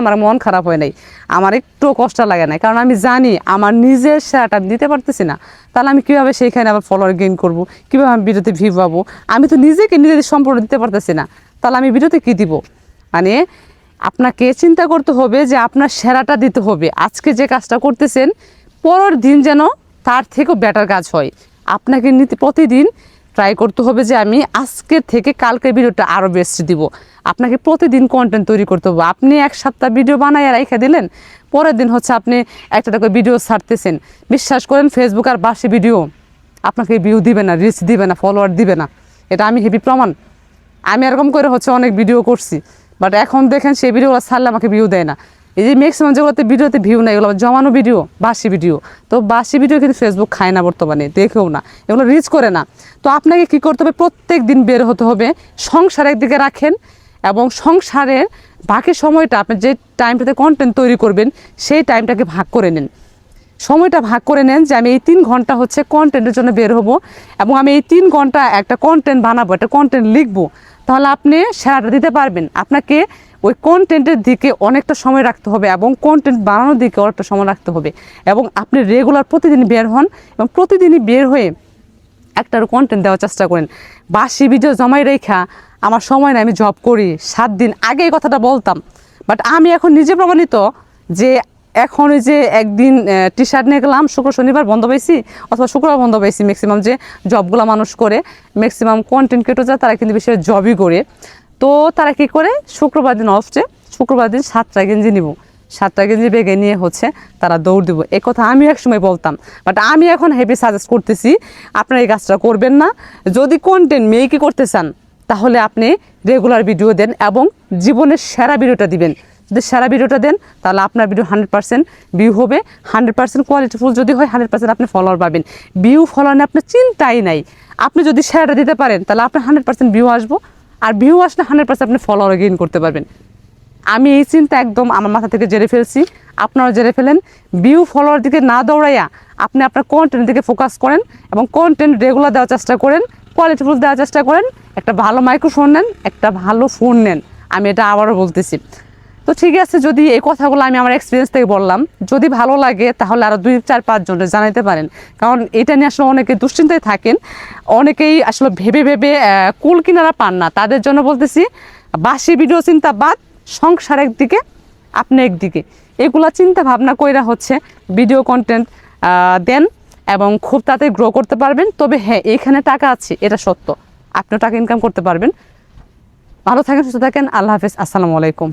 আমার মন খারাপ হয় নাই, আমার একটু কষ্ট লাগে না, কারণ আমি জানি আমার নিজের সেরাটা আমি দিতে পারতেছি না, তাহলে আমি কীভাবে সেইখানে আবার ফলোয়ার গেইন করবো, কীভাবে আমি ভিডিওতে ভিউ পাবো? আমি তো নিজেকে নিজেদের সম্পূর্ণ দিতে পারতেছি না, তাহলে আমি ভিডিওতে কী দিব? মানে আপনাকে চিন্তা করতে হবে যে আপনার সেরাটা দিতে হবে। আজকে যে কাজটা করতেছেন পরের দিন যেন তার থেকেও বেটার কাজ হয়। আপনাকে প্রতিদিন ট্রাই করতে হবে যে আমি আজকের থেকে কালকের ভিডিওটা আরও বেস্ট দিব। আপনাকে প্রতিদিন কন্টেন্ট তৈরি করতে হবে। আপনি এক সপ্তাহ ভিডিও বানায় রেখে দিলেন, পরের দিন হচ্ছে আপনি একটা করে ভিডিও ছাড়তেছেন, বিশ্বাস করেন ফেসবুক আর বাসি ভিডিও আপনাকে ভিউ দিবে না, রিচ দিবে না, ফলোয়ার দিবে না, এটা আমি হেভি প্রমাণ। আমি এরকম করে হচ্ছে অনেক ভিডিও করছি, বাট এখন দেখেন সেই ভিডিওগুলো ছাড়লে আমাকে ভিউ দেয় না। এই যে ম্যাক্সিমাম যেগুলোতে ভিডিওতে ভিউ নেই, এগুলো জমানো ভিডিও, বাসি ভিডিও। তো বাসি ভিডিও কিন্তু ফেসবুক খায় না বর্তমানে, দেখেও না, এগুলো রিচ করে না। তো আপনাকে কি করতে হবে? প্রত্যেক দিন বের হতে হবে। সংসার একদিকে রাখেন এবং সংসারের বাকি সময়টা আপনি যে টাইমটাতে কন্টেন্ট তৈরি করবেন সেই টাইমটাকে ভাগ করে নেন। সময়টা ভাগ করে নেন যে আমি এই 3 ঘন্টা হচ্ছে কন্টেন্টের জন্য বের হব এবং আমি এই 3 ঘন্টা একটা কন্টেন্ট বানাবো, একটা কন্টেন্ট লিখবো, তাহলে আপনি সেরাটা দিতে পারবেন। আপনাকে ওই কন্টেন্টের দিকে অনেকটা সময় রাখতে হবে এবং কন্টেন্ট বানানোর দিকে অনেকটা সময় রাখতে হবে এবং আপনি রেগুলার প্রতিদিন বের হন এবং প্রতিদিনই বের হয়ে একটা কন্টেন্ট দেওয়ার চেষ্টা করেন। বাসি ভিডিও জমাই রেখা আমার সময় না, আমি জব করি 7 দিন আগে এই কথাটা বলতাম, বাট আমি এখন নিজে প্রমাণিত যে এখন ওই যে একদিন টি শার্ট নিয়ে গেলাম, শুক্র শনিবার বন্ধ পাইছি অথবা শুক্রবার বন্ধ পাইছি। ম্যাক্সিমাম যে জবগুলো মানুষ করে, ম্যাক্সিমাম কন্টেন্ট ক্রিয়েটর যায় তারা কিন্তু বেশি জবই করে। তো তারা কী করে, শুক্রবার দিন অফটে, শুক্রবার দিন 7টা গেঞ্জি নিব, 7টা গেঞ্জি বেগে নিয়ে হচ্ছে তারা দৌড় দিব। এই কথা আমি একসময় বলতাম, বাট আমি এখন হেভি সাজেস্ট করতেছি আপনারা এই কাজটা করবেন না। যদি কন্টেন্ট মেয়েকে করতে চান তাহলে আপনি রেগুলার ভিডিও দেন এবং জীবনের সেরা ভিডিওটা দিবেন। যদি সেরা ভিডিওটা দেন তাহলে আপনার ভিডিও 100% ভিউ হবে, 100% কোয়ালিটিফুল যদি হয় 100% আপনি ফলোয়ার পাবেন। ভিউ ফলোয়ার নিয়ে আপনার চিন্তাই নাই। আপনি যদি সেরাটা দিতে পারেন তাহলে আপনার 100% ভিউ আসবো, আর ভিউ আসলে 100% আপনি ফলোয়ার গেইন করতে পারবেন। আমি এই চিন্তা একদম আমার মাথা থেকে জেরে ফেলছি, আপনারা জেরে ফেলেন। ভিউ ফলোয়ার দিকে না দৌড়াইয়া আপনি আপনার কন্টেন্ট দিকে ফোকাস করেন এবং কন্টেন্ট রেগুলার দেওয়ার চেষ্টা করেন, কোয়ালিটিফুল দেওয়ার চেষ্টা করেন। একটা ভালো মাইক্রোফোন নেন, একটা ভালো ফোন নেন, আমি এটা আবারও বলতেছি। তো ঠিক আছে, যদি এই কথাগুলো আমি আমার এক্সপিরিয়েন্স থেকে বললাম, যদি ভালো লাগে তাহলে আরও 2, 4, 5 জনের জানাতে পারেন, কারণ এটা নিয়ে আসলে অনেকে দুশ্চিন্তায় থাকেন, অনেকেই আসলে ভেবে ভেবে কুল কিনারা পান না। তাদের জন্য বলতেছি বাসি ভিডিও চিন্তা বাদ, সংসার একদিকে আপনি একদিকে, এগুলা চিন্তা ভাবনা কইরা হচ্ছে ভিডিও কন্টেন্ট দেন এবং খুব তাড়াতাড়ি গ্রো করতে পারবেন। তবে হ্যাঁ, এখানে টাকা আছে, এটা সত্য, আপনিও টাকা ইনকাম করতে পারবেন। ভালো থাকেন, সুস্থ থাকেন, আল্লাহ হাফেজ, আসসালামু আলাইকুম।